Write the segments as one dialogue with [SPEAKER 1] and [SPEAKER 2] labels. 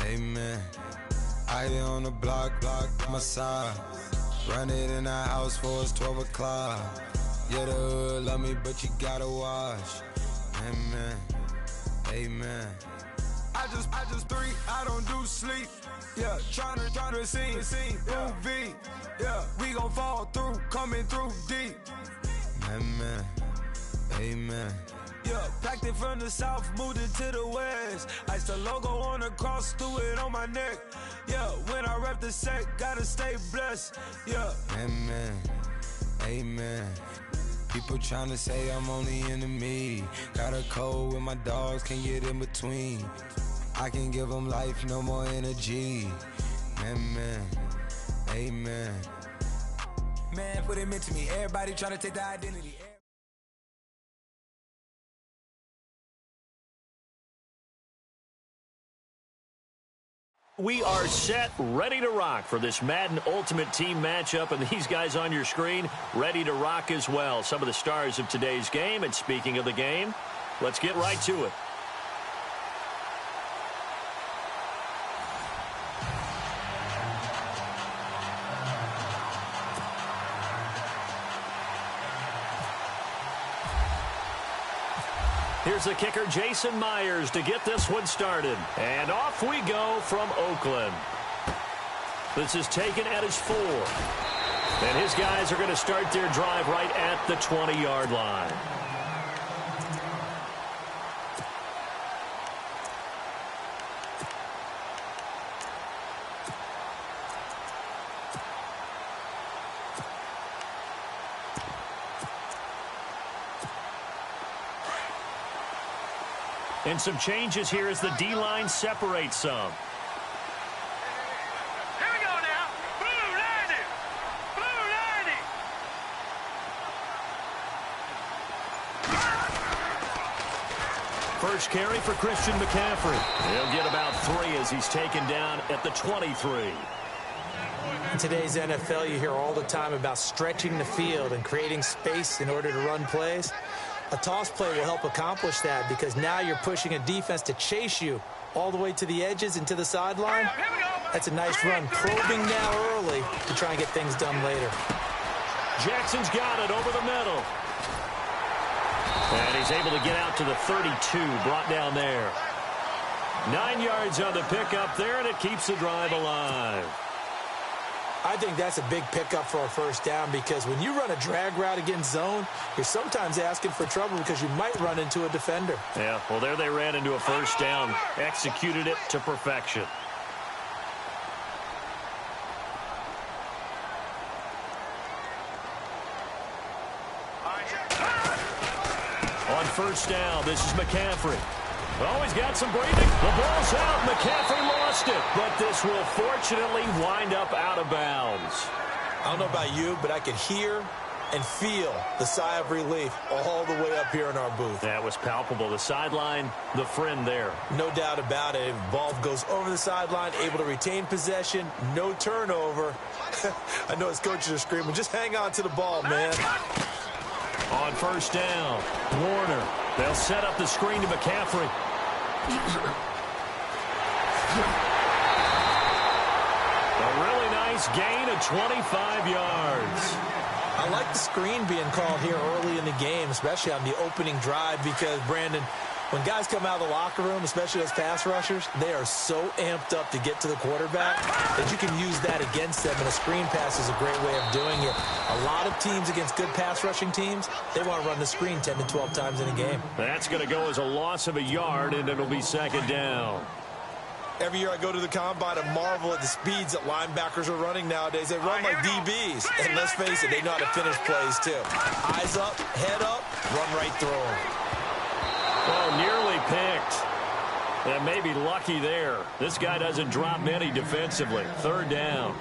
[SPEAKER 1] Amen. I be on the block, my side. Run it in the house for it's 12 o'clock. Yeah, the hood love me, but you gotta watch. Amen. Amen. I just three, I don't do sleep. Yeah, tryna see movie. Yeah, we gon' fall through, coming through deep. Amen. Amen. Yeah, packed it from the south, moved it to the west. Iced the logo on the cross, threw it on my neck. Yeah, when I rep the set, gotta stay blessed. Yeah. Amen. Amen. People tryna say I'm on the enemy. Got a code with my dogs, can't get in between. I can give them life, no more energy. Amen. Amen. Man, what it meant to me. Everybody tryna take the identity.
[SPEAKER 2] We are set, ready to rock for this Madden Ultimate Team matchup, and these guys on your screen ready to rock as well. Some of the stars of today's game, and speaking of the game, let's get right to it. Here's the kicker, Jason Myers, to get this one started. And off we go from Oakland. This is taken at his 4. And his guys are going to start their drive right at the 20-yard line. And some changes here as the D-line separates some.
[SPEAKER 3] Here we go now. Blue 90. Blue 90.
[SPEAKER 2] First carry for Christian McCaffrey. He'll get about 3 as he's taken down at the 23.
[SPEAKER 4] In today's NFL, you hear all the time about stretching the field and creating space in order to run plays. A toss play will help accomplish that because now you're pushing a defense to chase you all the way to the edges and to the sideline. That's a nice run, probing now early to try and get things done later.
[SPEAKER 2] Jackson's got it over the middle. And he's able to get out to the 32, brought down there. 9 yards on the pickup there, and it keeps the drive alive.
[SPEAKER 4] I think that's a big pickup for a first down because when you run a drag route against zone, you're sometimes asking for trouble because you might run into a defender.
[SPEAKER 2] Yeah, well, there they ran into a first down, executed it to perfection. On first down, this is McCaffrey. Oh, he's got some breathing. The ball's out. McCaffrey lost it. But this will fortunately wind up out of bounds.
[SPEAKER 4] I don't know about you, but I could hear and feel the sigh of relief all the way up here in our booth.
[SPEAKER 2] That was palpable. The sideline, the friend there.
[SPEAKER 4] No doubt about it. The ball goes over the sideline, able to retain possession, no turnover. I know his coaches are screaming, just hang on to the ball, man.
[SPEAKER 2] On first down, Warner. They'll set up the screen to McCaffrey. A really nice gain of 25 yards.
[SPEAKER 4] I like the screen being called here early in the game, especially on the opening drive, because, Brandon, when guys come out of the locker room, especially those pass rushers, they are so amped up to get to the quarterback that you can use that against them, and a screen pass is a great way of doing it. A lot of teams against good pass rushing teams, they want to run the screen 10 to 12 times in a game.
[SPEAKER 2] That's going to go as a loss of a yard, and it'll be second down.
[SPEAKER 4] Every year I go to the combine and marvel at the speeds that linebackers are running nowadays. They run like DBs. And let's face it, they know how to finish plays too. Eyes up, head up, run right through them.
[SPEAKER 2] Well, nearly picked. That may be lucky there. This guy doesn't drop many defensively. Third down.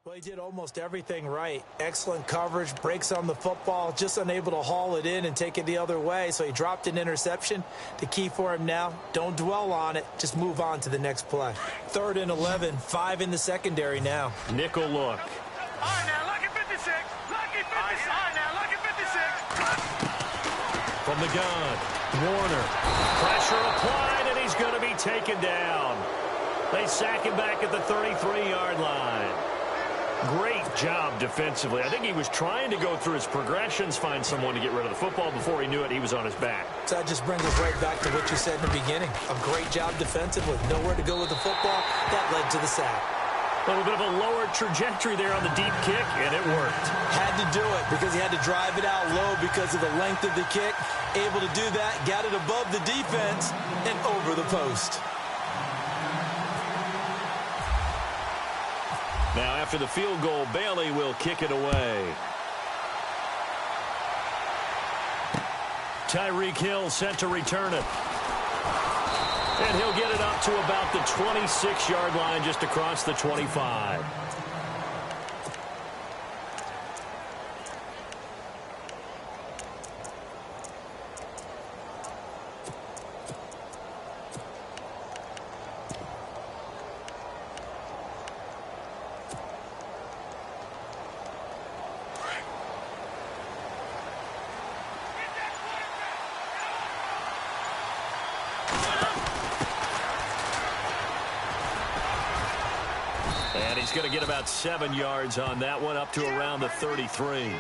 [SPEAKER 4] Well, he did almost everything right. Excellent coverage, breaks on the football, just unable to haul it in and take it the other way. So he dropped an interception. The key for him now, don't dwell on it. Just move on to the next play. 3rd and 11, 5 in the secondary now.
[SPEAKER 2] Nickel look.
[SPEAKER 3] All right, now, lucky 56. Lucky 56. All right, now, lucky 56.
[SPEAKER 2] From the gun, Warner. Pressure applied, and he's going to be taken down. They sack him back at the 33-yard line. Great job defensively. I think he was trying to go through his progressions, find someone to get rid of the football. Before he knew it, he was on his back.
[SPEAKER 4] So that just brings us right back to what you said in the beginning. A great job defensively. Nowhere to go with the football. That led to the sack.
[SPEAKER 2] A little bit of a lower trajectory there on the deep kick, and it worked.
[SPEAKER 4] Had to do it because he had to drive it out low because of the length of the kick. Able to do that, got it above the defense and over the post.
[SPEAKER 2] Now, after the field goal, Bailey will kick it away. Tyreek Hill set to return it. And he'll get it up to about the 26-yard line, just across the 25. And he's going to get about 7 yards on that one, up to around the 33.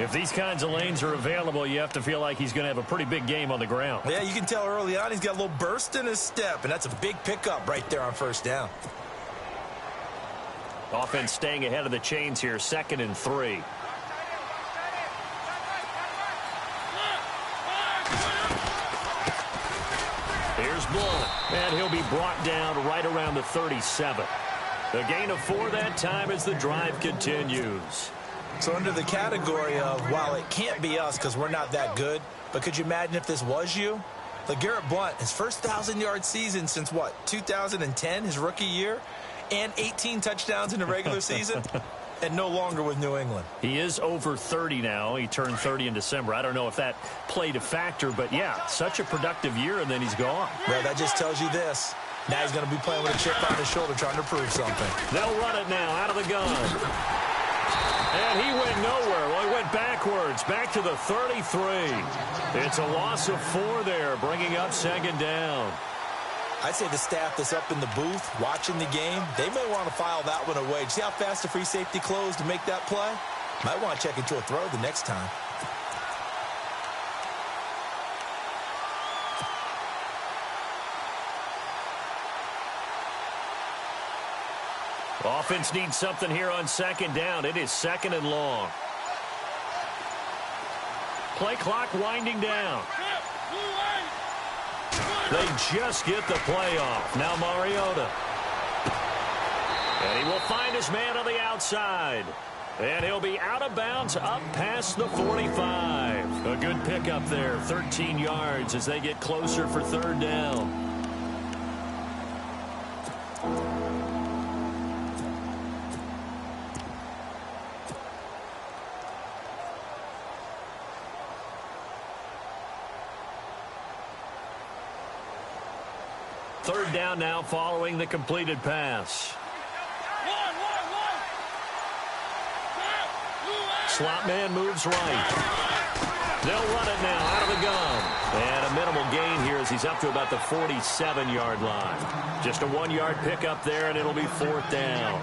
[SPEAKER 2] If these kinds of lanes are available, you have to feel like he's going to have a pretty big game on the ground.
[SPEAKER 4] Yeah, you can tell early on he's got a little burst in his step, and that's a big pickup right there on 1st down.
[SPEAKER 2] Offense staying ahead of the chains here, 2nd and 3. Here's Blunt, and he'll be brought down right around the 37. A gain of 4 that time as the drive continues.
[SPEAKER 4] So under the category of, while it can't be us because we're not that good, but could you imagine if this was you? LeGarrette Blount, his first 1,000-yard season since, what, 2010, his rookie year, and 18 touchdowns in the regular season, and no longer with New England.
[SPEAKER 2] He is over 30 now. He turned 30 in December. I don't know if that played a factor, but, yeah, such a productive year, and then he's gone.
[SPEAKER 4] Well, that just tells you this. Now he's going to be playing with a chip on his shoulder trying to prove something.
[SPEAKER 2] They'll run it now out of the gun. And he went nowhere. Well, he went backwards, back to the 33. It's a loss of 4 there, bringing up 2nd down.
[SPEAKER 4] I'd say the staff that's up in the booth watching the game, they may want to file that one away. See how fast the free safety closed to make that play? Might want to check into a throw the next time.
[SPEAKER 2] Offense needs something here on 2nd down. It is 2nd and long. Play clock winding down. They just get the play off. Now Mariota. And he will find his man on the outside. And he'll be out of bounds up past the 45. A good pickup there. 13 yards as they get closer for 3rd down. Third down now following the completed pass. Slot man moves right. They'll run it now out of the gun. And a minimal gain here as he's up to about the 47-yard line. Just a 1-yard pickup there, and it'll be 4th down.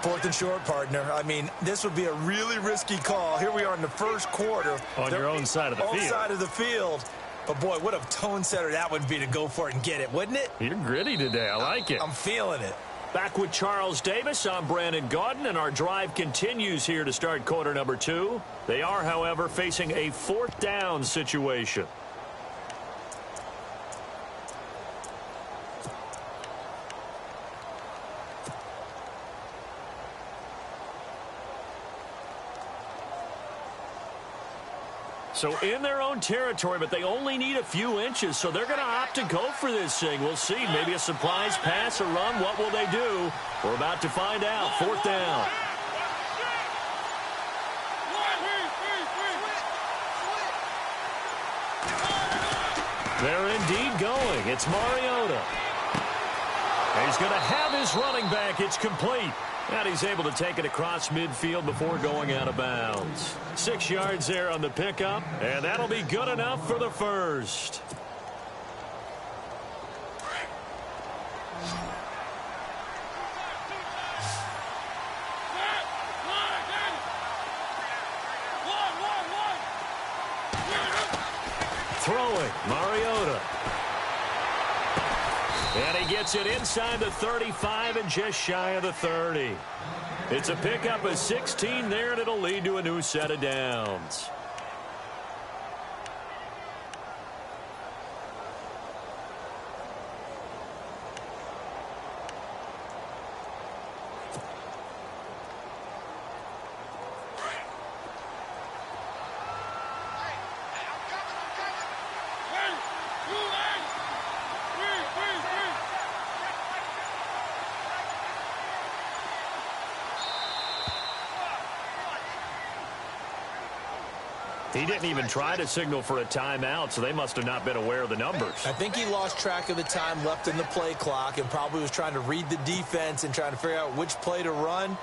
[SPEAKER 4] 4th and short, partner. I mean, this would be a really risky call. Here we are in the 1st quarter.
[SPEAKER 2] On your own side of the field.
[SPEAKER 4] Own side of the field. But, boy, what a tone setter that would be to go for it and get it, wouldn't it?
[SPEAKER 2] You're gritty today. I like it.
[SPEAKER 4] I'm feeling it.
[SPEAKER 2] Back with Charles Davis. I'm Brandon Gaudin, and our drive continues here to start quarter number 2. They are, however, facing a 4th down situation. So in their own territory, but they only need a few inches, so they're going to opt to go for this thing. We'll see. Maybe a surprise pass or run. What will they do? We're about to find out. 4th down. They're indeed going. It's Mariota. He's going to have his running back. It's complete. And he's able to take it across midfield before going out of bounds. 6 yards there on the pickup, and that'll be good enough for the first. Throwing, Mariota. And he gets it inside the 35 and just shy of the 30. It's a pickup of 16 there, and it'll lead to a new set of downs. He didn't even try to signal for a timeout, so they must have not been aware of the numbers.
[SPEAKER 4] I think he lost track of the time left in the play clock and probably was trying to read the defense and trying to figure out which play to run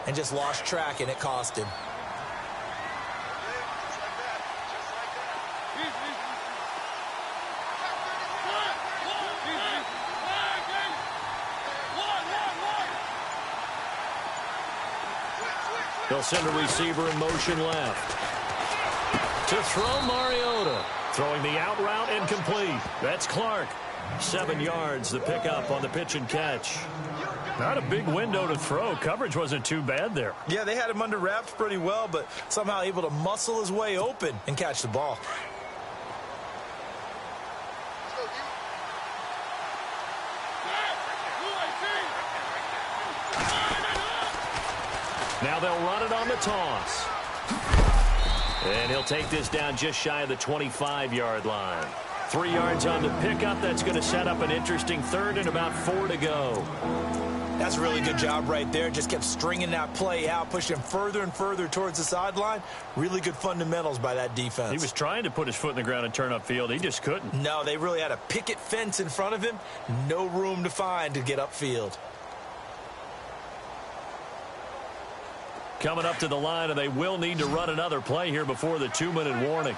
[SPEAKER 4] and just lost track, and it cost him.
[SPEAKER 2] They'll send a receiver in motion left. To throw, Mariota. Throwing the out route incomplete. That's Clark. 7 yards, the pickup on the pitch and catch. Not a big window to throw. Coverage wasn't too bad there.
[SPEAKER 4] Yeah, they had him under wraps pretty well, but somehow able to muscle his way open and catch the ball.
[SPEAKER 2] Now they'll run it on the toss. And he'll take this down just shy of the 25-yard line. 3 yards on the pickup. That's going to set up an interesting third and about 4 to go.
[SPEAKER 4] That's a really good job right there. Just kept stringing that play out, pushing him further and further towards the sideline. Really good fundamentals by that defense.
[SPEAKER 2] He was trying to put his foot in the ground and turn upfield. He just couldn't.
[SPEAKER 4] No, they really had a picket fence in front of him. No room to find to get upfield.
[SPEAKER 2] Coming up to the line, and they will need to run another play here before the 2-minute warning.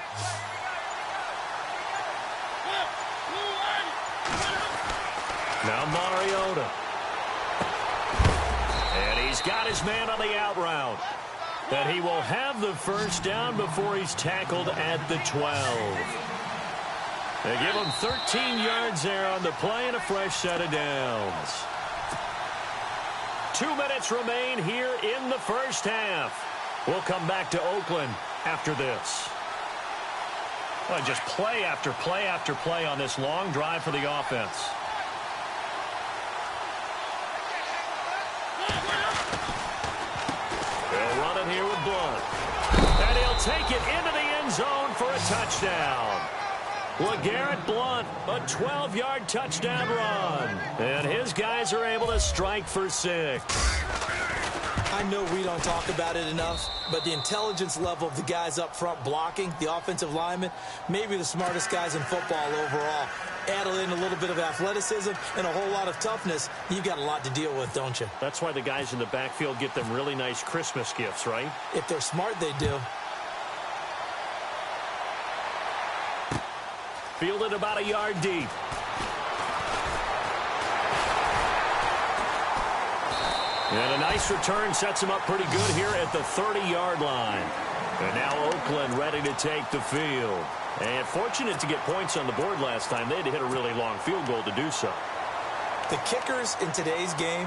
[SPEAKER 2] Now Mariota. And he's got his man on the out route. And he will have the first down before he's tackled at the 12. They give him 13 yards there on the play and a fresh set of downs. 2 minutes remain here in the first half. We'll come back to Oakland after this. Well, just play after play after play on this long drive for the offense. They'll run it here with Blunt. And he'll take it into the end zone for a touchdown. LeGarrette Blunt, a 12-yard touchdown run. And his guys are able to strike for 6.
[SPEAKER 4] I know we don't talk about it enough, but the intelligence level of the guys up front blocking, the offensive linemen, maybe the smartest guys in football overall. Add in a little bit of athleticism and a whole lot of toughness, you've got a lot to deal with, don't you?
[SPEAKER 2] That's why the guys in the backfield get them really nice Christmas gifts, right?
[SPEAKER 4] If they're smart, they do.
[SPEAKER 2] Fielded about a yard deep. And a nice return sets him up pretty good here at the 30-yard line. And now Oakland ready to take the field. And fortunate to get points on the board last time. They had to hit a really long field goal to do so.
[SPEAKER 4] The kickers in today's game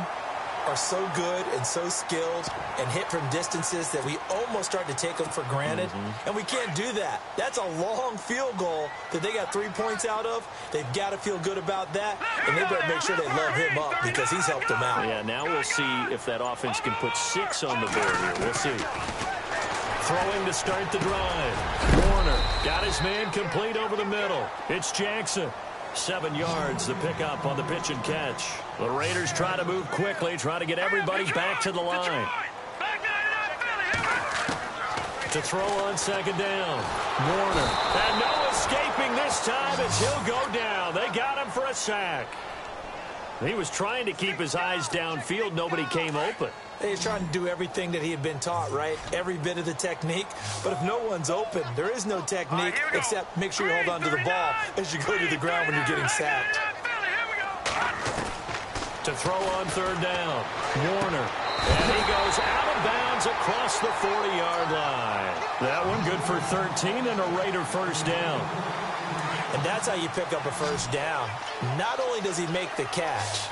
[SPEAKER 4] are so good and so skilled and hit from distances that we almost start to take them for granted. And we can't do that. That's a long field goal that they got 3 points out of. They've got to feel good about that, and they better make sure they love him up because he's helped them out.
[SPEAKER 2] Yeah, now we'll see if that offense can put 6 on the board here. We'll see. Throwing to start the drive. Warner got his man complete over the middle. It's Jackson. 7 yards, the pickup on the pitch and catch. The Raiders try to move quickly, try to get everybody back to the line. To throw on second down. Warner. And no escaping this time as he'll go down. They got him for a sack. He was trying to keep his eyes downfield. Nobody came open.
[SPEAKER 4] He's trying to do everything that he had been taught, right? Every bit of the technique. But if no one's open, there is no technique except make sure you hold on to the ball as you go to the ground when you're getting sacked.
[SPEAKER 2] To throw on third down. Warner. And he goes out of bounds across the 40-yard line. That one good for 13 and a Raider first down.
[SPEAKER 4] And that's how you pick up a first down. Not only does he make the catch,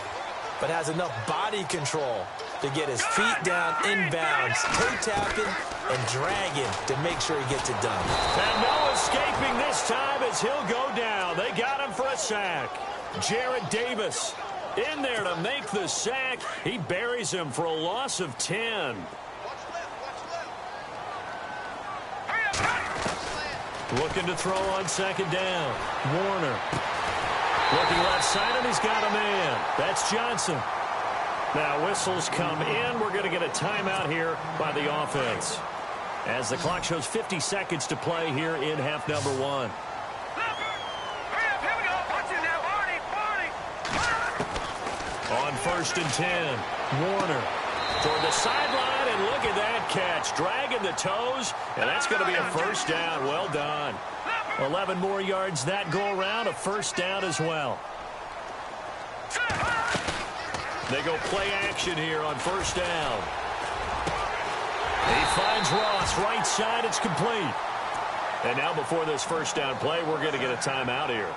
[SPEAKER 4] but has enough body control to get his feet down inbounds, toe tapping and dragging to make sure he gets it done.
[SPEAKER 2] And no escaping this time as he'll go down. They got him for a sack. Jarrett Davis in there to make the sack. He buries him for a loss of 10. Looking to throw on second down. Warner. Looking left side, and he's got a man. That's Johnson. Now whistles come in. We're going to get a timeout here by the offense, as the clock shows 50 seconds to play here in half number 1. On first and 10, Warner toward the sideline, and look at that catch. Dragging the toes, and that's going to be a first down. Well done. 11 more yards that go around, a first down as well. They go play action here on first down. He finds Ross, right side, it's complete. And now before this first down play, we're going to get a timeout here,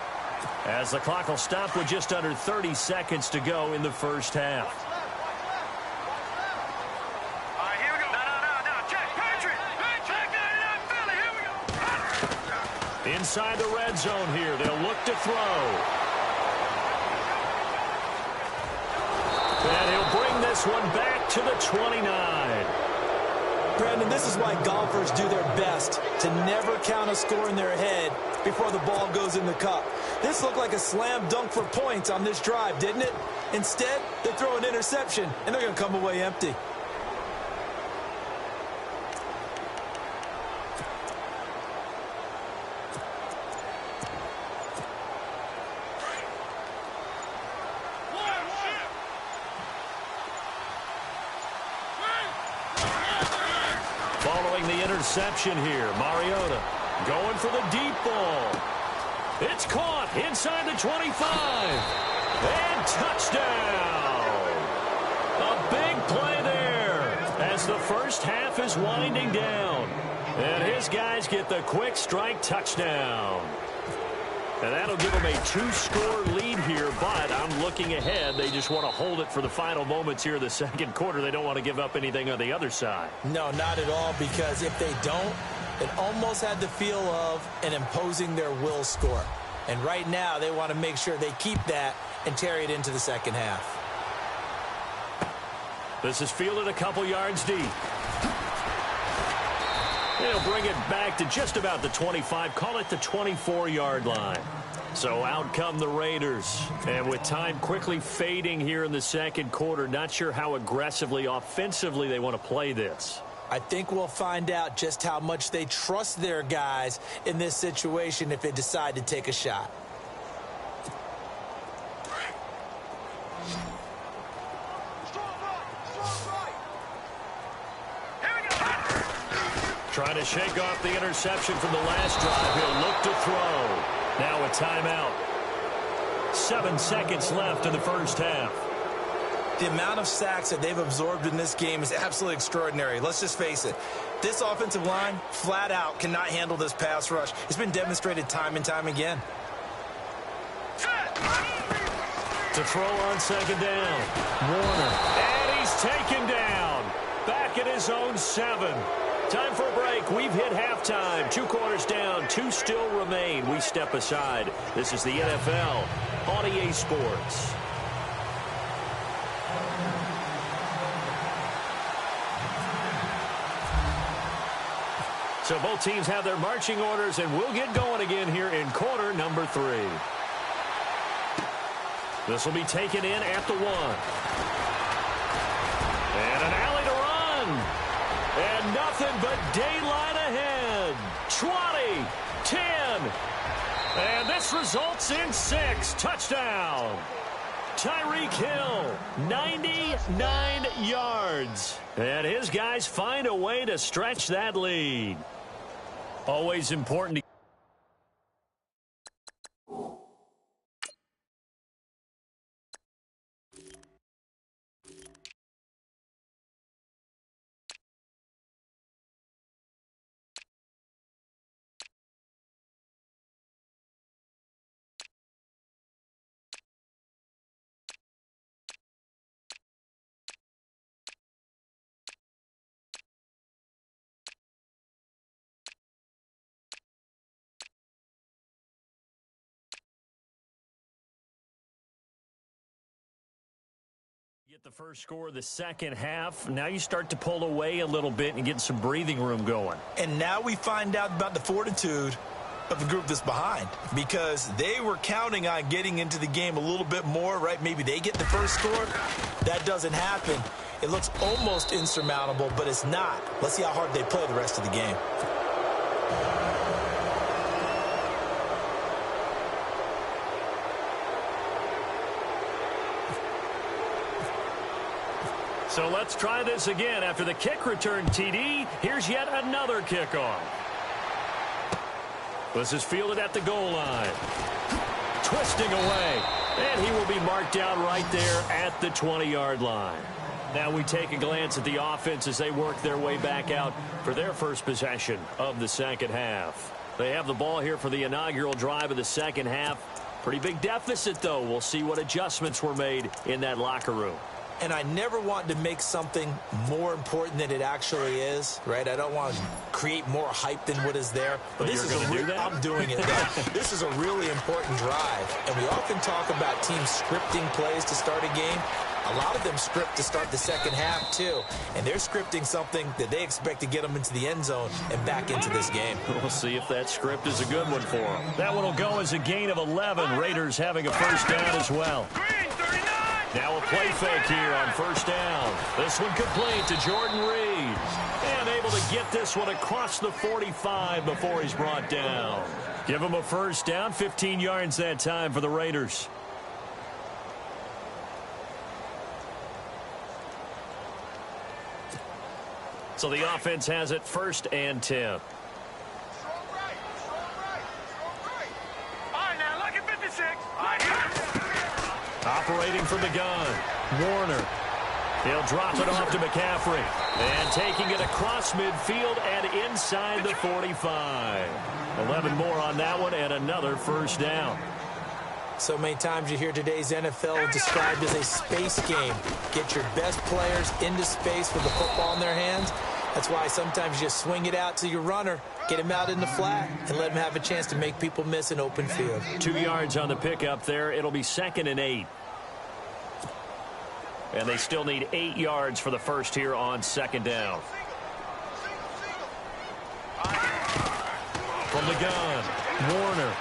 [SPEAKER 2] as the clock will stop with just under 30 seconds to go in the first half. Inside the red zone here, they'll look to throw. And he'll bring this one back to the 29.
[SPEAKER 4] Brandon, this is why golfers do their best to never count a score in their head before the ball goes in the cup. This looked like a slam dunk for points on this drive, didn't it? Instead, they throw an interception, and they're going to come away empty.
[SPEAKER 2] Following the interception here, Mariota going for the deep ball. It's caught inside the 25. And touchdown. A big play there as the first half is winding down. And his guys get the quick strike touchdown. And that'll give them a 2-score lead here, but I'm looking ahead. They just want to hold it for the final moments here in the second quarter. They don't want to give up anything on the other side.
[SPEAKER 4] No, not at all, because if they don't, it almost had the feel of an imposing their will score. And right now, they want to make sure they keep that and carry it into the second half.
[SPEAKER 2] This is fielded a couple yards deep. They'll bring it back to just about the 25, call it the 24-yard line. So out come the Raiders. And with time quickly fading here in the second quarter, not sure how aggressively, offensively they want to play this.
[SPEAKER 4] I think we'll find out just how much they trust their guys in this situation if they decide to take a shot.
[SPEAKER 2] Trying to shake off the interception from the last drive. He'll look to throw. Now a timeout. 7 seconds left in the first half.
[SPEAKER 4] The amount of sacks that they've absorbed in this game is absolutely extraordinary. Let's just face it. This offensive line, flat out, cannot handle this pass rush. It's been demonstrated time and time again.
[SPEAKER 2] To throw on second down. Warner. And he's taken down. Back at his own 7. Time for a break. We've hit halftime. 2 quarters down. 2 still remain. We step aside. This is the NFL on EA Sports. So both teams have their marching orders, and we'll get going again here in quarter number 3. This will be taken in at the 1. And an alley to run. And nothing but daylight ahead. 20, 10. And this results in 6. Touchdown. Tyreek Hill, 99 yards. And his guys find a way to stretch that lead. Always important to get the first score of the second half. Now you start to pull away a little bit and get some breathing room going.
[SPEAKER 4] And now we find out about the fortitude of the group that's behind, because they were counting on getting into the game a little bit more, right? Maybe they get the first score. That doesn't happen. It looks almost insurmountable, but it's not. Let's see how hard they play the rest of the game.
[SPEAKER 2] So let's try this again. After the kick return TD, here's yet another kickoff. This is fielded at the goal line. Twisting away. And he will be marked down right there at the 20-yard line. Now we take a glance at the offense as they work their way back out for their first possession of the second half. They have the ball here for the inaugural drive of the second half. Pretty big deficit, though. We'll see what adjustments were made in that locker room.
[SPEAKER 4] And I never want to make something more important than it actually is, right? I don't want to create more hype than what is there. But this is I'm doing it. This is a really important drive. And we often talk about teams scripting plays to start a game. A lot of them script to start the second half, too. And they're scripting something that they expect to get them into the end zone and back into this game.
[SPEAKER 2] We'll see if that script is a good one for them. That one will go as a gain of 11. Raiders having a first down as well. Now a play fake here on first down. This one complete to Jordan Reed. And able to get this one across the 45 before he's brought down. Give him a first down, 15 yards that time for the Raiders. So the offense has it first and 10.
[SPEAKER 3] All right, now look at 56.
[SPEAKER 2] Operating from the gun, Warner. He'll drop it off to McCaffrey. And taking it across midfield and inside the 45. 11 more on that one and another first down.
[SPEAKER 4] So many times you hear today's NFL described as a space game. Get your best players into space with the football in their hands. That's why sometimes you just swing it out to your runner, get him out in the flat, and let him have a chance to make people miss an open field.
[SPEAKER 2] 2 yards on the pickup there. It'll be 2nd and 8. And they still need 8 yards for the first here on second down. From the gun, Warner.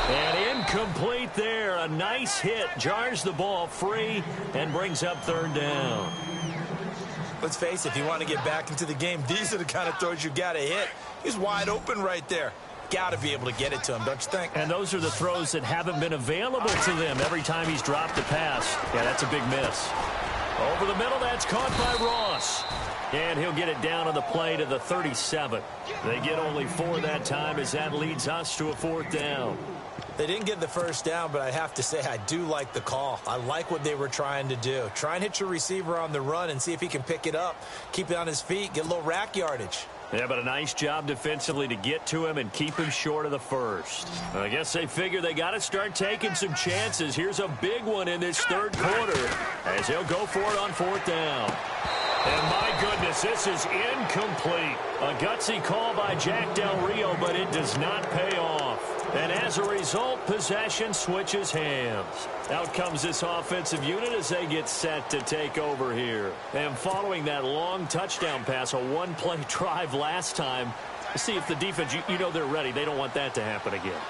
[SPEAKER 2] And incomplete there. A nice hit. Jars the ball free and brings up third down.
[SPEAKER 4] Let's face it, if you want to get back into the game, these are the kind of throws you got to hit. He's wide open right there. Got to be able to get it to him, don't you think?
[SPEAKER 2] And those are the throws that haven't been available to them every time he's dropped a pass. Yeah, that's a big miss. Over the middle, that's caught by Ross. And he'll get it down on the play to the 37. They get only 4 that time as that leads us to a 4th down.
[SPEAKER 4] They didn't get the first down, but I have to say I do like the call. I like what they were trying to do. Try and hit your receiver on the run and see if he can pick it up, keep it on his feet, get a little rack yardage.
[SPEAKER 2] Yeah, but a nice job defensively to get to him and keep him short of the first. I guess they figure they got to start taking some chances. Here's a big one in this third quarter as he'll go for it on 4th down. And my goodness, this is incomplete. A gutsy call by Jack Del Rio, but it does not pay off. And as a result, possession switches hands. Out comes this offensive unit as they get set to take over here. And following that long touchdown pass, a one-play drive last time, see if the defense, you know they're ready. They don't want that to happen again.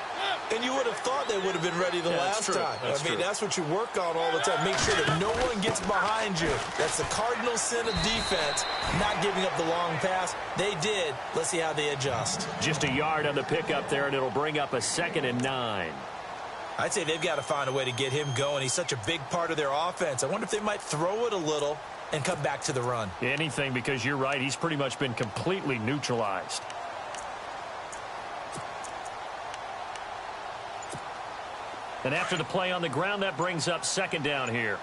[SPEAKER 4] And you would have thought they would have been ready the last time. That's what you work on all the time. Make sure that no one gets behind you. That's the cardinal sin of defense, not giving up the long pass. They did. Let's see how they adjust.
[SPEAKER 2] Just a yard on the pickup there, and it'll bring up a 2nd and 9.
[SPEAKER 4] I'd say they've got to find a way to get him going. He's such a big part of their offense. I wonder if they might throw it a little and come back to the run.
[SPEAKER 2] Anything, because you're right. He's pretty much been completely neutralized. And after the play on the ground, that brings up 2nd down here.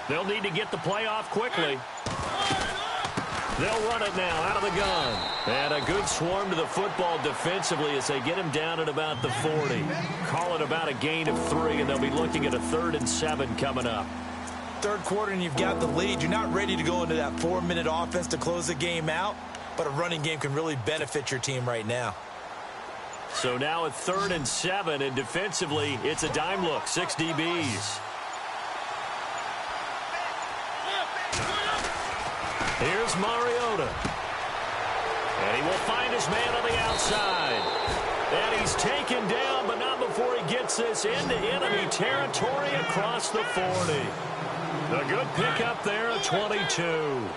[SPEAKER 2] They'll need to get the play off quickly. They'll run it now out of the gun. And a good swarm to the football defensively as they get him down at about the 40. Call it about a gain of 3, and they'll be looking at a 3rd and 7 coming up.
[SPEAKER 4] Third quarter, and you've got the lead. You're not ready to go into that 4-minute offense to close the game out, but a running game can really benefit your team right now.
[SPEAKER 2] So now at 3rd and 7, and defensively, it's a dime look, 6 DBs. Here's Mariota. And he will find his man on the outside. And he's taken down, but not before he gets this into enemy territory across the 40. A good pickup there at 22.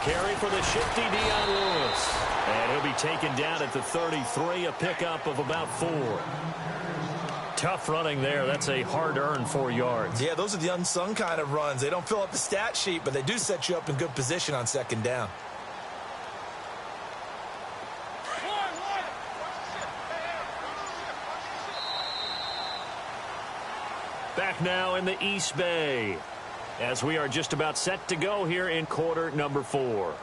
[SPEAKER 2] Carry for the shifty Dion Lewis. And he'll be taken down at the 33, a pickup of about 4. Tough running there. That's a hard-earned 4 yards.
[SPEAKER 4] Yeah, those are the unsung kind of runs. They don't fill up the stat sheet, but they do set you up in good position on 2nd down.
[SPEAKER 2] Back now in the East Bay, as we are just about set to go here in quarter number 4.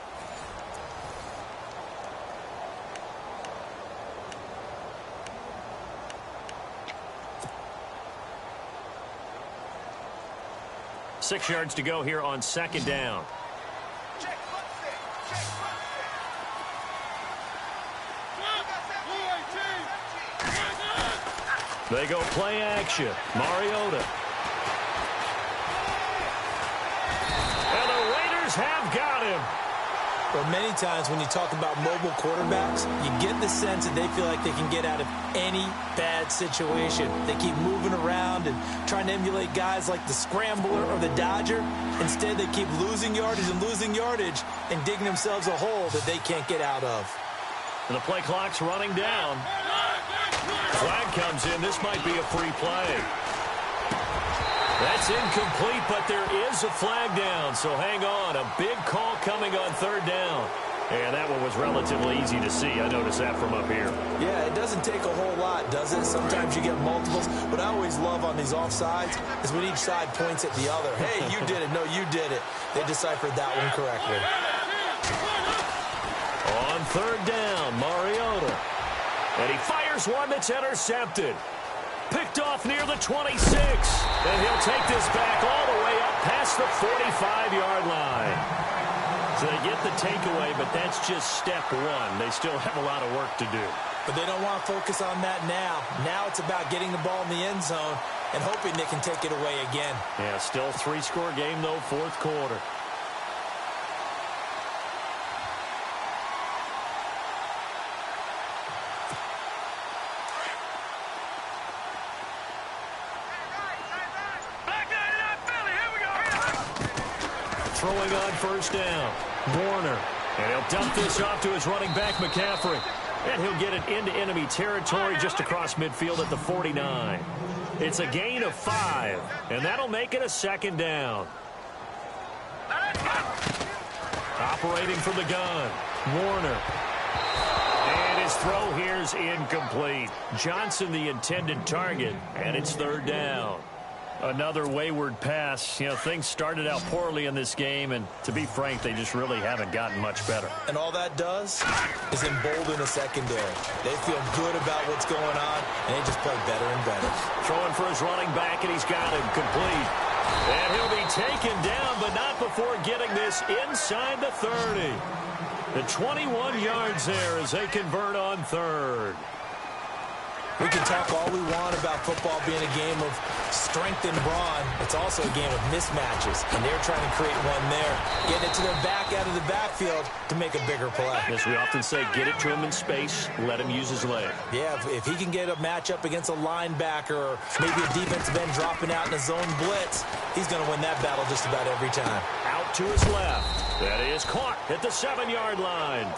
[SPEAKER 2] Six yards to go here on 2nd down. They go play action. Mariota. And the Raiders have got him.
[SPEAKER 4] But many times when you talk about mobile quarterbacks, you get the sense that they feel like they can get out of any bad situation. They keep moving around and trying to emulate guys like the Scrambler or the Dodger. Instead, they keep losing yardage and digging themselves a hole that they can't get out of.
[SPEAKER 2] And the play clock's running down. Flag comes in. This might be a free play. That's incomplete, but there is a flag down, so hang on. A big call coming on 3rd down. And that one was relatively easy to see. I noticed that from up here.
[SPEAKER 4] Yeah, it doesn't take a whole lot, does it? Sometimes you get multiples. What I always love on these offsides is when each side points at the other. Hey, you did it. No, you did it. They deciphered that one correctly.
[SPEAKER 2] On 3rd down, Mariota. And he fires one that's intercepted. Picked off near the 26. And he'll take this back all the way up past the 45-yard line. So they get the takeaway, but that's just step 1. They still have a lot of work to do.
[SPEAKER 4] But they don't want to focus on that now. Now it's about getting the ball in the end zone and hoping they can take it away again.
[SPEAKER 2] Yeah, still 3-score game, though, 4th quarter. Throwing on 1st down, Warner. And he'll dump this off to his running back, McCaffrey. And he'll get it into enemy territory just across midfield at the 49. It's a gain of 5, and that'll make it a 2nd down. Operating from the gun, Warner. And his throw here's incomplete. Johnson the intended target, and it's 3rd down. Another wayward pass. You know, things started out poorly in this game, and to be frank, they just really haven't gotten much better.
[SPEAKER 4] And all that does is embolden the secondary. They feel good about what's going on, and they just play better and better.
[SPEAKER 2] Throwing for his running back, and he's got him complete. And he'll be taken down, but not before getting this inside the 30. The 21 yards there as they convert on third.
[SPEAKER 4] We can talk all we want about football being a game of strength and brawn. It's also a game of mismatches, and they're trying to create one there, getting it to their back out of the backfield to make a bigger play.
[SPEAKER 2] As we often say, get it to him in space, let him use his leg.
[SPEAKER 4] Yeah, if he can get a matchup against a linebacker or maybe a defensive end dropping out in a zone blitz, he's going to win that battle just about every time.
[SPEAKER 2] Out to his left. That is caught at the 7-yard line.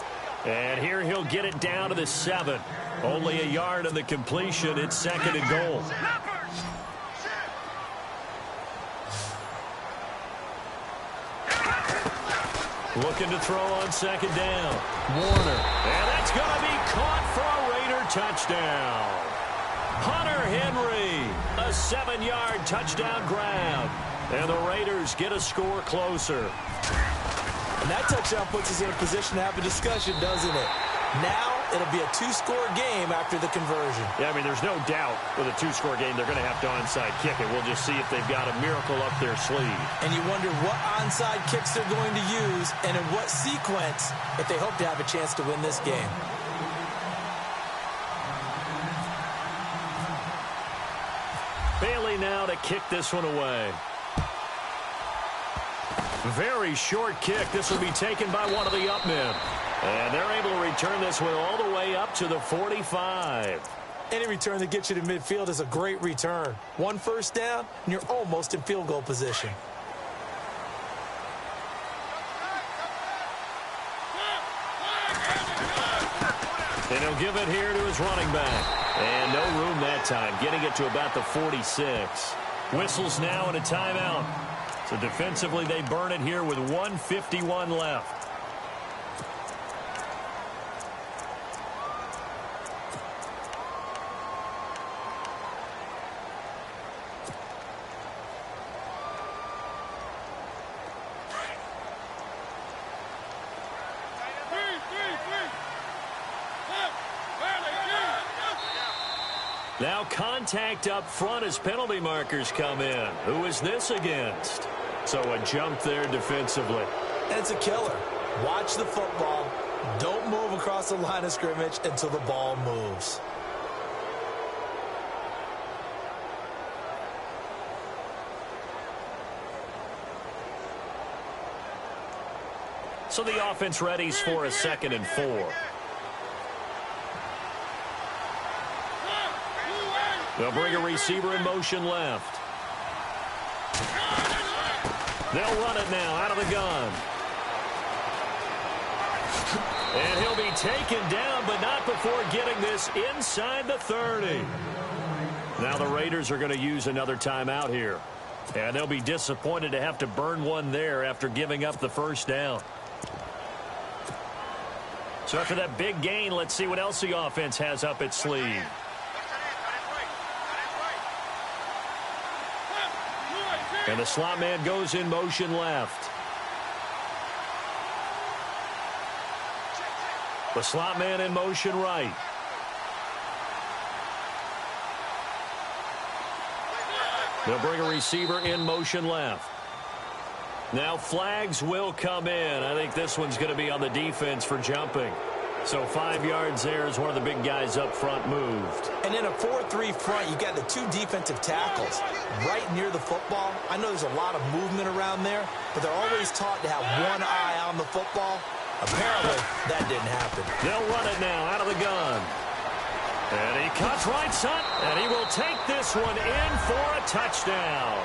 [SPEAKER 2] And here he'll get it down to the 7. Only a yard on the completion. It's second and goal. Looking to throw on second down. Warner. And that's going to be caught for a Raider touchdown. Hunter Henry. A 7-yard touchdown grab. And the Raiders get a score closer.
[SPEAKER 4] And that touchdown puts us in a position to have a discussion, doesn't it? Now it'll be a 2-score game after the conversion.
[SPEAKER 2] Yeah, I mean, there's no doubt with a 2-score game they're going to have to onside kick it. We'll just see if they've got a miracle up their sleeve.
[SPEAKER 4] And you wonder what onside kicks they're going to use and in what sequence if they hope to have a chance to win this game.
[SPEAKER 2] Bailey now to kick this one away. Very short kick. This will be taken by one of the up men. And they're able to return this one all the way up to the 45.
[SPEAKER 4] Any return that gets you to midfield is a great return. 1 first down, and you're almost in field goal position.
[SPEAKER 2] And he'll give it here to his running back. And no room that time, getting it to about the 46. Whistles now and a timeout. So defensively, they burn it here with 1:51 left. Now contact up front as penalty markers come in. Who is this against? So a jump there defensively.
[SPEAKER 4] And it's a killer. Watch the football. Don't move across the line of scrimmage until the ball moves.
[SPEAKER 2] So the offense readies for a 2nd and 4. They'll bring a receiver in motion left. They'll run it now out of the gun. And he'll be taken down, but not before getting this inside the 30. Now the Raiders are going to use another timeout here. And they'll be disappointed to have to burn one there after giving up the first down. So after that big gain, let's see what else the offense has up its sleeve. And the slot man goes in motion left. The slot man in motion right. They'll bring a receiver in motion left. Now flags will come in. I think this one's going to be on the defense for jumping. So 5 yards there as one of the big guys up front moved.
[SPEAKER 4] And in a 4-3 front, you got the 2 defensive tackles right near the football. I know there's a lot of movement around there, but they're always taught to have one eye on the football. Apparently, that didn't happen.
[SPEAKER 2] They'll run it now out of the gun. And he cuts right side, and he will take this one in for a touchdown.